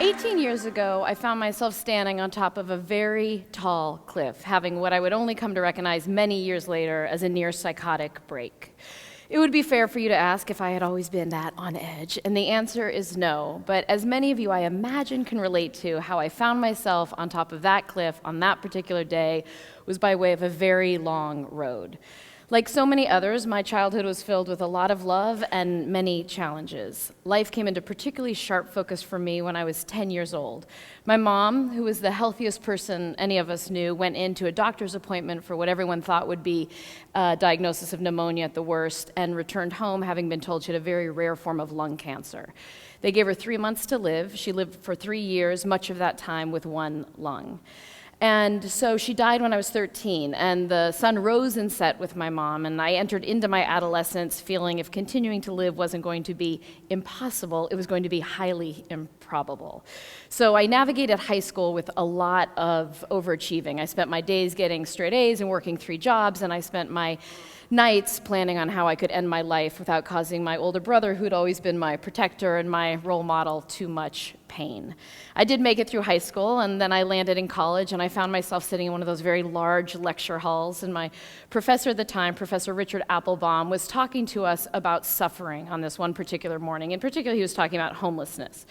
18 years ago, I found myself standing on top of a very tall cliff, having what I would only come to recognize many years later as a near psychotic break. It would be fair for you to ask if I had always been that on edge, and the answer is no. But as many of you, I imagine, can relate to, how I found myself on top of that cliff on that particular day was by way of a very long road. Like so many others, my childhood was filled with a lot of love and many challenges. Life came into particularly sharp focus for me when I was 10 years old. My mom, who was the healthiest person any of us knew, went into a doctor's appointment for what everyone thought would be a diagnosis of pneumonia at the worst, and returned home having been told she had a very rare form of lung cancer. They gave her 3 months to live. She lived for 3 years, much of that time with one lung. And so she died when I was 13, and the sun rose and set with my mom, and I entered into my adolescence feeling if continuing to live wasn't going to be impossible, it was going to be highly improbable. So I navigated high school with a lot of overachieving. I spent my days getting straight A's and working 3 jobs, and I spent my nights planning on how I could end my life without causing my older brother, who'd always been my protector and my role model, too much pain. I did make it through high school, and then I landed in college, and I found myself sitting in one of those very large lecture halls, and my professor at the time, Professor Richard Applebaum, was talking to us about suffering on this one particular morning. In particular, he was talking about homelessness.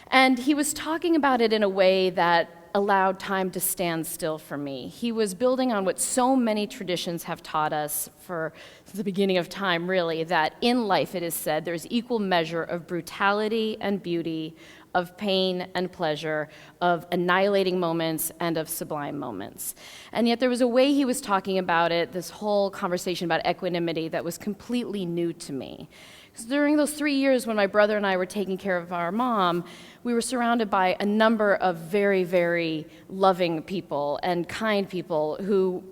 And he was talking about it in a way that allowed time to stand still for me. He was building on what so many traditions have taught us since the beginning of time, really, that in life, it is said, there's equal measure of brutality and beauty, of pain and pleasure, of annihilating moments and of sublime moments. And yet there was a way he was talking about it, this whole conversation about equanimity, that was completely new to me. Because during those 3 years when my brother and I were taking care of our mom, we were surrounded by a number of very, very loving people and kind people who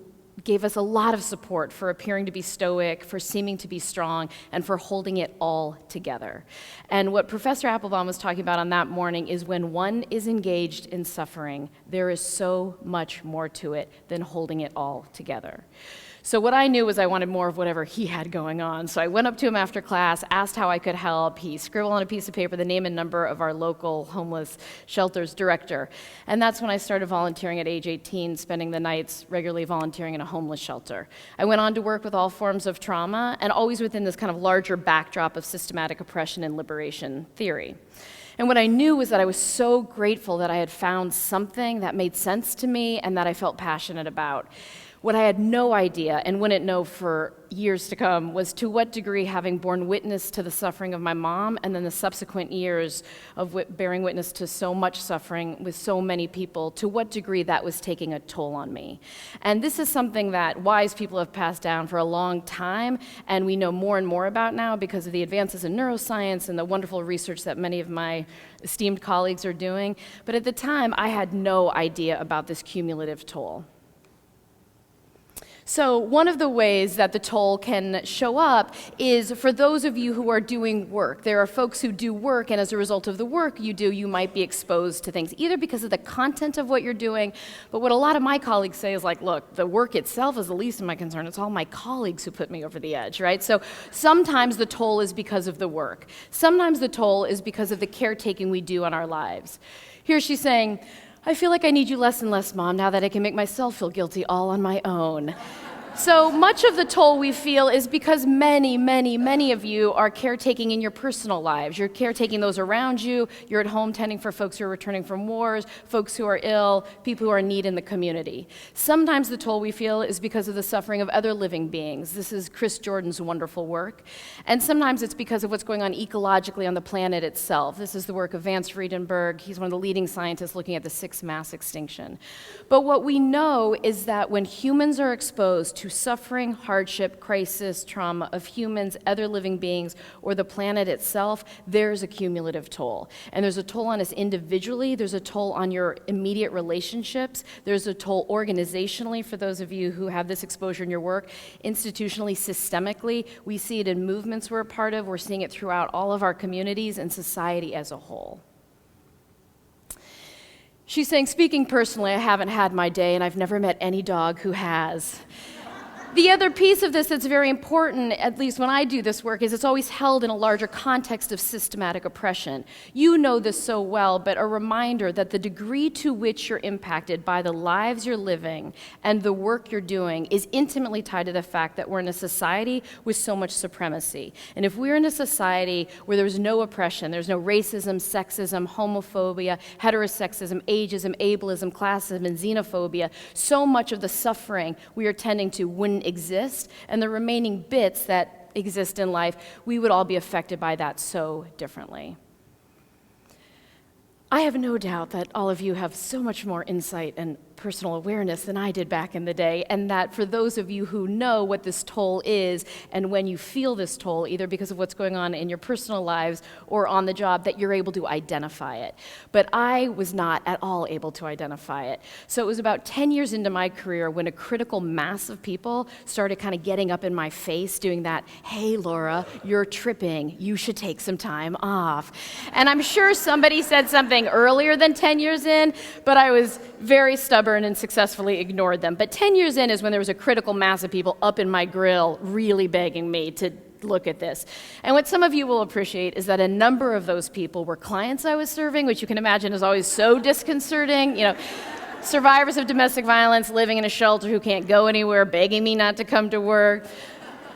gave us a lot of support for appearing to be stoic, for seeming to be strong, and for holding it all together. And what Professor Applebaum was talking about on that morning is when one is engaged in suffering, there is so much more to it than holding it all together. So what I knew was I wanted more of whatever he had going on. So I went up to him after class, asked how I could help. He scribbled on a piece of paper the name and number of our local homeless shelter's director. And that's when I started volunteering at age 18, spending the nights regularly volunteering in a homeless shelter. I went on to work with all forms of trauma, and always within this kind of larger backdrop of systematic oppression and liberation theory. And what I knew was that I was so grateful that I had found something that made sense to me and that I felt passionate about. What I had no idea, and wouldn't know for years to come, was to what degree, having borne witness to the suffering of my mom and then the subsequent years of bearing witness to so much suffering with so many people, to what degree that was taking a toll on me. And this is something that wise people have passed down for a long time, and we know more and more about now because of the advances in neuroscience and the wonderful research that many of my esteemed colleagues are doing. But at the time, I had no idea about this cumulative toll. So one of the ways that the toll can show up is for those of you who are doing work. There are folks who do work, and as a result of the work you do, you might be exposed to things, either because of the content of what you're doing, but what a lot of my colleagues say is like, look, the work itself is the least of my concern. It's all my colleagues who put me over the edge, right? So sometimes the toll is because of the work. Sometimes the toll is because of the caretaking we do on our lives. Here she's saying, I feel like I need you less and less, Mom, now that I can make myself feel guilty all on my own. So much of the toll we feel is because many, many, many of you are caretaking in your personal lives. You're caretaking those around you. You're at home tending for folks who are returning from wars, folks who are ill, people who are in need in the community. Sometimes the toll we feel is because of the suffering of other living beings. This is Chris Jordan's wonderful work. And sometimes it's because of what's going on ecologically on the planet itself. This is the work of Vance Friedenberg. He's one of the leading scientists looking at the 6th mass extinction. But what we know is that when humans are exposed to suffering, hardship, crisis, trauma of humans, other living beings, or the planet itself, there's a cumulative toll. And there's a toll on us individually, there's a toll on your immediate relationships, there's a toll organizationally for those of you who have this exposure in your work, institutionally, systemically. We see it in movements we're a part of, we're seeing it throughout all of our communities and society as a whole. She's saying, speaking personally, I haven't had my day, and I've never met any dog who has. The other piece of this that's very important, at least when I do this work, is it's always held in a larger context of systematic oppression. You know this so well, but a reminder that the degree to which you're impacted by the lives you're living and the work you're doing is intimately tied to the fact that we're in a society with so much supremacy. And if we're in a society where there's no oppression, there's no racism, sexism, homophobia, heterosexism, ageism, ableism, classism, and xenophobia, so much of the suffering we are tending to wouldn't exist, and the remaining bits that exist in life, we would all be affected by that so differently. I have no doubt that all of you have so much more insight and personal awareness than I did back in the day, and that for those of you who know what this toll is, and when you feel this toll, either because of what's going on in your personal lives or on the job, that you're able to identify it. But I was not at all able to identify it. So it was about 10 years into my career when a critical mass of people started kind of getting up in my face, doing that, "Hey, Laura, you're tripping. You should take some time off." And I'm sure somebody said something earlier than 10 years in, but I was very stubborn and successfully ignored them. But 10 years in is when there was a critical mass of people up in my grill really begging me to look at this. And what some of you will appreciate is that a number of those people were clients I was serving, which you can imagine is always so disconcerting. You know, survivors of domestic violence living in a shelter who can't go anywhere, begging me not to come to work.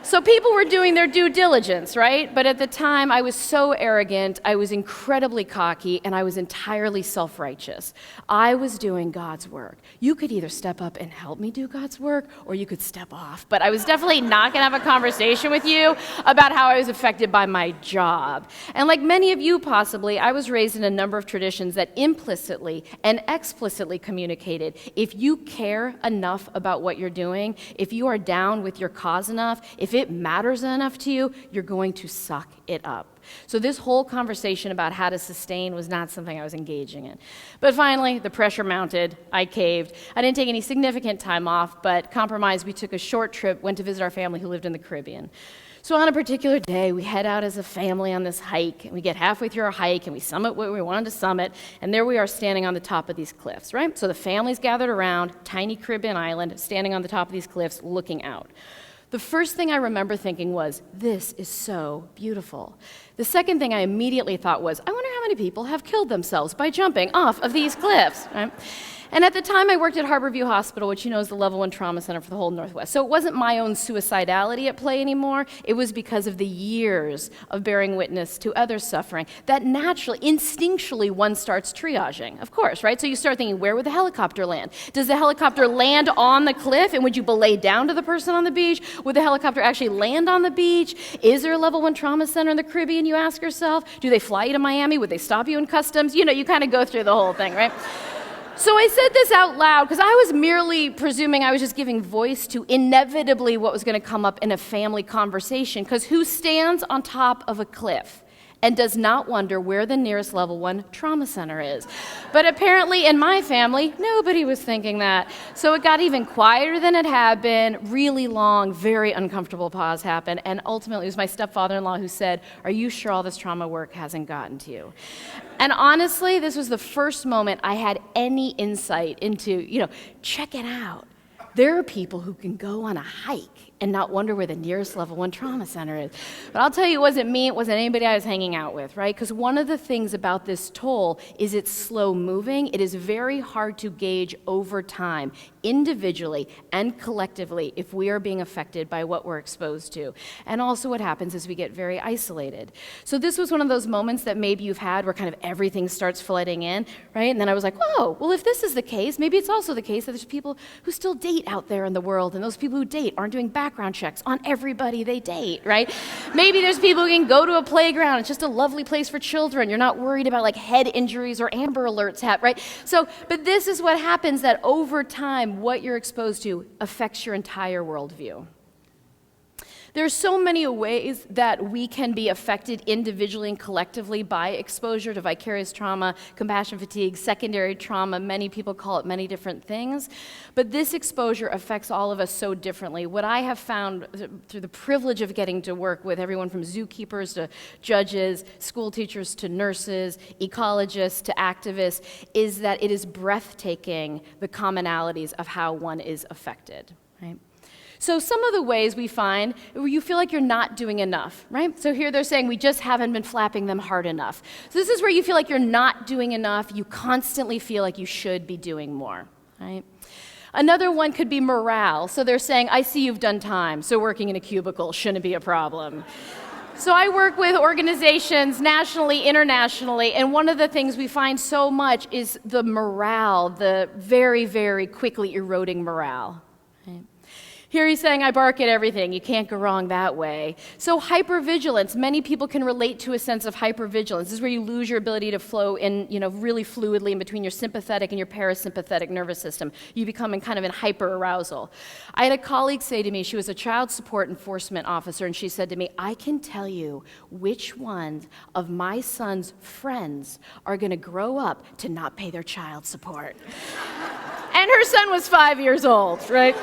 So people were doing their due diligence, right? But at the time, I was so arrogant, I was incredibly cocky, and I was entirely self-righteous. I was doing God's work. You could either step up and help me do God's work, or you could step off. But I was definitely not going to have a conversation with you about how I was affected by my job. And like many of you possibly, I was raised in a number of traditions that implicitly and explicitly communicated, if you care enough about what you're doing, if you are down with your cause enough, if it matters enough to you, you're going to suck it up. So this whole conversation about how to sustain was not something I was engaging in. But finally, the pressure mounted. I caved. I didn't take any significant time off, but compromised. We took a short trip, went to visit our family who lived in the Caribbean. So on a particular day, we head out as a family on this hike, and we get halfway through our hike, and we summit what we wanted to summit, and there we are standing on the top of these cliffs, right? So the family's gathered around, tiny Caribbean island, standing on the top of these cliffs, looking out. The first thing I remember thinking was, this is so beautiful. The second thing I immediately thought was, I wonder how many people have killed themselves by jumping off of these cliffs, right? And at the time, I worked at Harborview Hospital, which you know is the level 1 trauma center for the whole Northwest. So it wasn't my own suicidality at play anymore. It was because of the years of bearing witness to others' suffering that naturally, instinctually, one starts triaging, of course, right? So you start thinking, where would the helicopter land? Does the helicopter land on the cliff, and would you belay down to the person on the beach? Would the helicopter actually land on the beach? Is there a level 1 trauma center in the Caribbean, you ask yourself? Do they fly you to Miami? Would they stop you in customs? You know, you kind of go through the whole thing, right? So I said this out loud because I was merely presuming I was just giving voice to inevitably what was going to come up in a family conversation, because who stands on top of a cliff and does not wonder where the nearest level 1 trauma center is? But apparently in my family, nobody was thinking that. So it got even quieter than it had been. Really long, very uncomfortable pause happened. And ultimately it was my stepfather-in-law who said, "Are you sure all this trauma work hasn't gotten to you?" And honestly, this was the first moment I had any insight into, check it out. There are people who can go on a hike and not wonder where the nearest level 1 trauma center is. But I'll tell you, it wasn't me, it wasn't anybody I was hanging out with, right? Because one of the things about this toll is it's slow moving. It is very hard to gauge over time, individually and collectively, if we are being affected by what we're exposed to. And also what happens is we get very isolated. So this was one of those moments that maybe you've had where kind of everything starts flooding in, right? And then I was like, oh, well, if this is the case, maybe it's also the case that there's people who still date out there in the world, and those people who date aren't doing background checks on everybody they date, right? Maybe there's people who can go to a playground. It's just a lovely place for children. You're not worried about like head injuries or Amber Alerts, right? So, but this is what happens, that over time, what you're exposed to affects your entire worldview. There's so many ways that we can be affected individually and collectively by exposure to vicarious trauma, compassion fatigue, secondary trauma. Many people call it many different things. But this exposure affects all of us so differently. What I have found through the privilege of getting to work with everyone from zookeepers to judges, school teachers to nurses, ecologists to activists, is that it is breathtaking, the commonalities of how one is affected, right? So some of the ways we find where you feel like you're not doing enough, right? So here they're saying we just haven't been flapping them hard enough. So this is where you feel like you're not doing enough. You constantly feel like you should be doing more, right? Another one could be morale. So they're saying, I see you've done time, so working in a cubicle shouldn't be a problem. So I work with organizations nationally, internationally, and one of the things we find so much is the morale, the very, very quickly eroding morale. Right? Here he's saying, I bark at everything. You can't go wrong that way. So hypervigilance. Many people can relate to a sense of hypervigilance. This is where you lose your ability to flow in, really fluidly in between your sympathetic and your parasympathetic nervous system. You become in kind of in hyperarousal. I had a colleague say to me, she was a child support enforcement officer, and she said to me, I can tell you which ones of my son's friends are going to grow up to not pay their child support. And her son was 5 years old, right?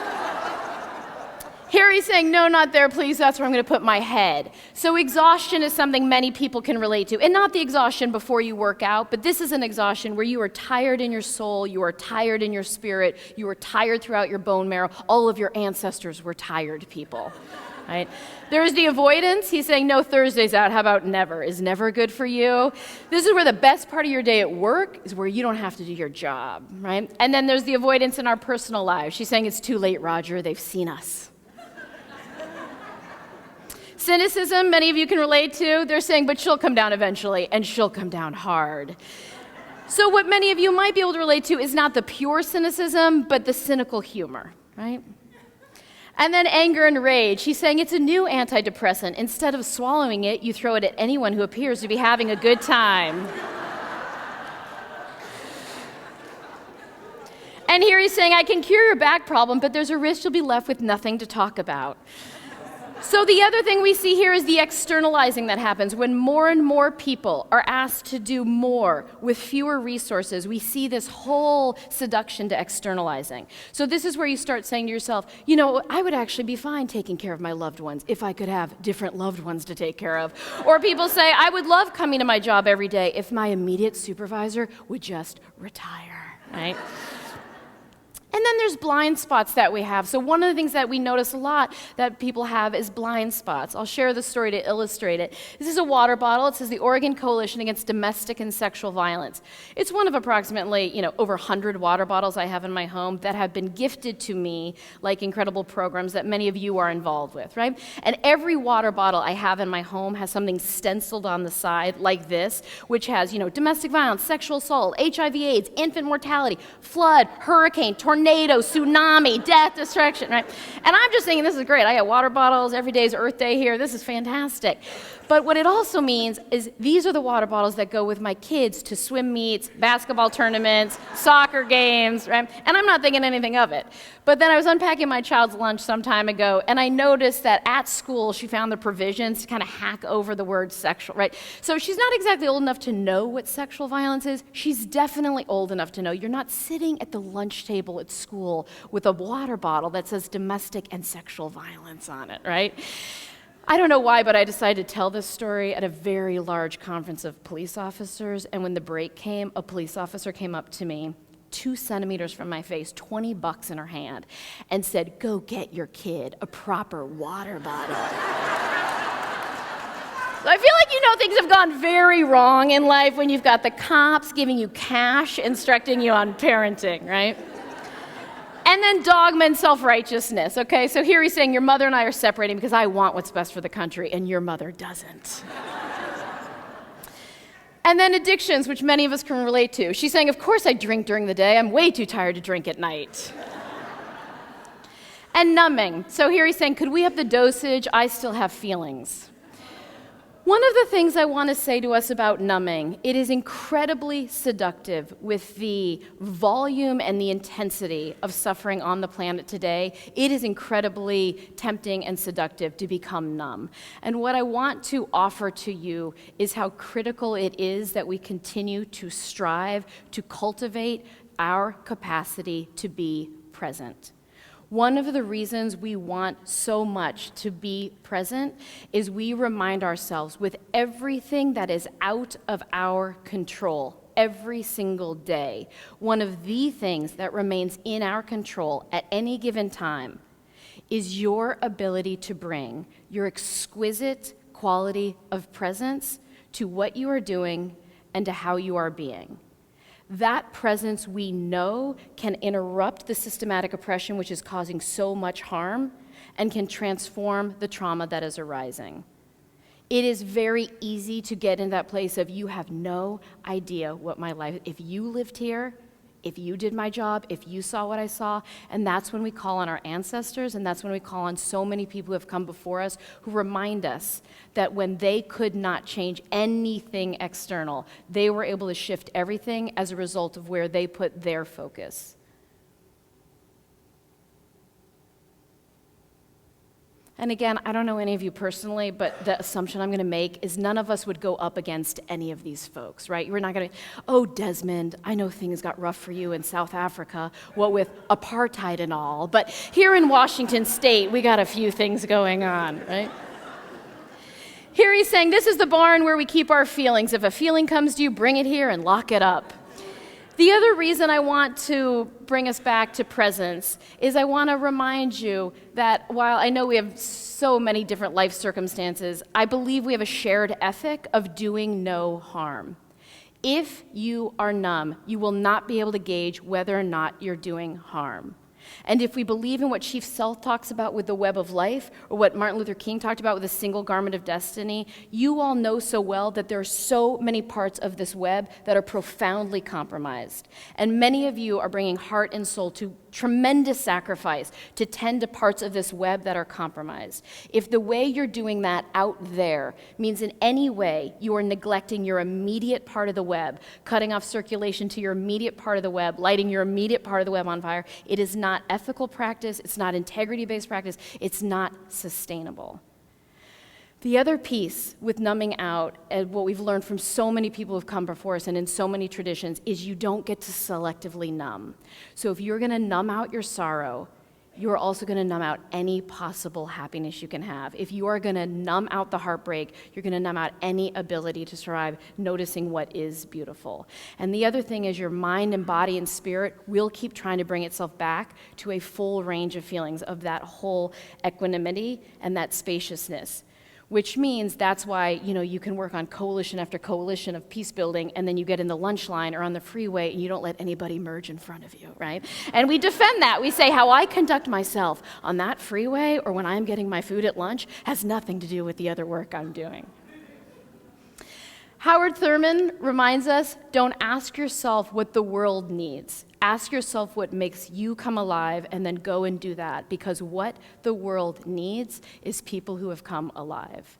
Here he's saying, no, not there, please, that's where I'm going to put my head. So exhaustion is something many people can relate to. And not the exhaustion before you work out, but this is an exhaustion where you are tired in your soul, you are tired in your spirit, you are tired throughout your bone marrow. All of your ancestors were tired people, right? There's the avoidance. He's saying, no, Thursday's out. How about never? Is never good for you? This is where the best part of your day at work is where you don't have to do your job, right? And then there's the avoidance in our personal lives. She's saying, it's too late, Roger. They've seen us. Cynicism, many of you can relate to. They're saying, but she'll come down eventually, and she'll come down hard. So what many of you might be able to relate to is not the pure cynicism, but the cynical humor, right? And then anger and rage. He's saying it's a new antidepressant. Instead of swallowing it, you throw it at anyone who appears to be having a good time. And here he's saying, I can cure your back problem, but there's a risk you'll be left with nothing to talk about. So the other thing we see here is the externalizing that happens. When more and more people are asked to do more with fewer resources, we see this whole seduction to externalizing. So this is where you start saying to yourself, I would actually be fine taking care of my loved ones if I could have different loved ones to take care of. Or people say, I would love coming to my job every day if my immediate supervisor would just retire, right? And then there's blind spots that we have. So one of the things that we notice a lot that people have is blind spots. I'll share the story to illustrate it. This is a water bottle. It says the Oregon Coalition Against Domestic and Sexual Violence. It's one of approximately, over 100 water bottles I have in my home that have been gifted to me like incredible programs that many of you are involved with, right? And every water bottle I have in my home has something stenciled on the side like this, which has, domestic violence, sexual assault, HIV/AIDS, infant mortality, flood, hurricane, tornado, tsunami, death, destruction, right? And I'm just thinking, this is great. I got water bottles. Every day is Earth Day here. This is fantastic. But what it also means is these are the water bottles that go with my kids to swim meets, basketball tournaments, soccer games, right? And I'm not thinking anything of it. But then I was unpacking my child's lunch some time ago, and I noticed that at school she found the provisions to kind of hack over the word sexual, right? So she's not exactly old enough to know what sexual violence is. She's definitely old enough to know you're not sitting at the lunch table at school with a water bottle that says domestic and sexual violence on it, right? I don't know why, but I decided to tell this story at a very large conference of police officers, and when the break came, a police officer came up to me 2 centimeters from my face, $20 in her hand, and said, go get your kid a proper water bottle. So I feel like things have gone very wrong in life when you've got the cops giving you cash, instructing you on parenting, right? And then dogma and self-righteousness, okay? So here he's saying, your mother and I are separating because I want what's best for the country, and your mother doesn't. And then addictions, which many of us can relate to. She's saying, of course I drink during the day. I'm way too tired to drink at night. And numbing. So here he's saying, could we up the dosage? I still have feelings. One of the things I want to say to us about numbing, it is incredibly seductive with the volume and the intensity of suffering on the planet today. It is incredibly tempting and seductive to become numb. And what I want to offer to you is how critical it is that we continue to strive to cultivate our capacity to be present. One of the reasons we want so much to be present is we remind ourselves with everything that is out of our control every single day, one of the things that remains in our control at any given time is your ability to bring your exquisite quality of presence to what you are doing and to how you are being. That presence, we know, can interrupt the systematic oppression which is causing so much harm and can transform the trauma that is arising. It is very easy to get in that place of you have no idea what my life, if you lived here, if you did my job, if you saw what I saw, and that's when we call on our ancestors, and that's when we call on so many people who have come before us who remind us that when they could not change anything external, they were able to shift everything as a result of where they put their focus. And again, I don't know any of you personally, but the assumption I'm going to make is none of us would go up against any of these folks, right? You're not going to, oh, Desmond, I know things got rough for you in South Africa, what with apartheid and all, but here in Washington State, we got a few things going on, right? Here he's saying, this is the barn where we keep our feelings. If a feeling comes to you, bring it here and lock it up. The other reason I want to bring us back to presence is I want to remind you that while I know we have so many different life circumstances, I believe we have a shared ethic of doing no harm. If you are numb, you will not be able to gauge whether or not you're doing harm. And if we believe in what Chief Sealth talks about with the web of life, or what Martin Luther King talked about with the single garment of destiny, you all know so well that there are so many parts of this web that are profoundly compromised. And many of you are bringing heart and soul to tremendous sacrifice to tend to parts of this web that are compromised. If the way you're doing that out there means in any way you are neglecting your immediate part of the web, cutting off circulation to your immediate part of the web, lighting your immediate part of the web on fire, it is not ethical practice, it's not integrity-based practice, it's not sustainable. The other piece with numbing out, and what we've learned from so many people who've come before us and in so many traditions, is you don't get to selectively numb. So if you're gonna numb out your sorrow, you're also gonna numb out any possible happiness you can have. If you are gonna numb out the heartbreak, you're gonna numb out any ability to survive, noticing what is beautiful. And the other thing is your mind and body and spirit will keep trying to bring itself back to a full range of feelings of that whole equanimity and that spaciousness. Which means that's why, you can work on coalition after coalition of peace building, and then you get in the lunch line or on the freeway and you don't let anybody merge in front of you, right? And we defend that. We say how I conduct myself on that freeway or when I'm getting my food at lunch has nothing to do with the other work I'm doing. Howard Thurman reminds us, don't ask yourself what the world needs. Ask yourself what makes you come alive and then go and do that, because what the world needs is people who have come alive.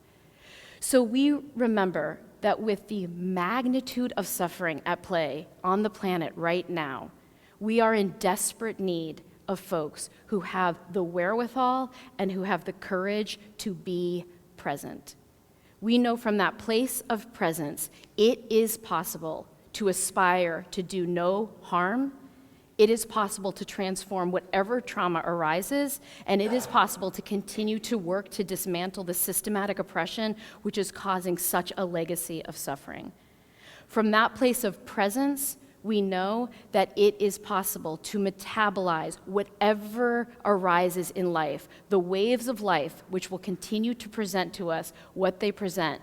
So we remember that with the magnitude of suffering at play on the planet right now, we are in desperate need of folks who have the wherewithal and who have the courage to be present. We know from that place of presence, it is possible to aspire to do no harm. It is possible to transform whatever trauma arises, and it is possible to continue to work to dismantle the systematic oppression which is causing such a legacy of suffering. From that place of presence, we know that it is possible to metabolize whatever arises in life, the waves of life which will continue to present to us what they present.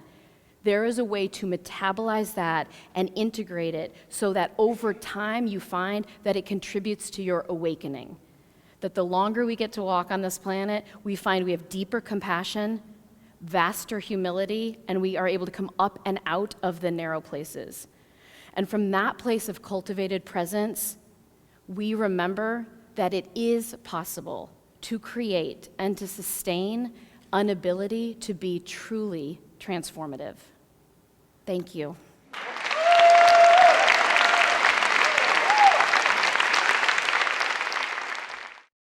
There is a way to metabolize that and integrate it so that over time you find that it contributes to your awakening. That the longer we get to walk on this planet, we find we have deeper compassion, vaster humility, and we are able to come up and out of the narrow places. And from that place of cultivated presence, we remember that it is possible to create and to sustain an ability to be truly transformative. Thank you.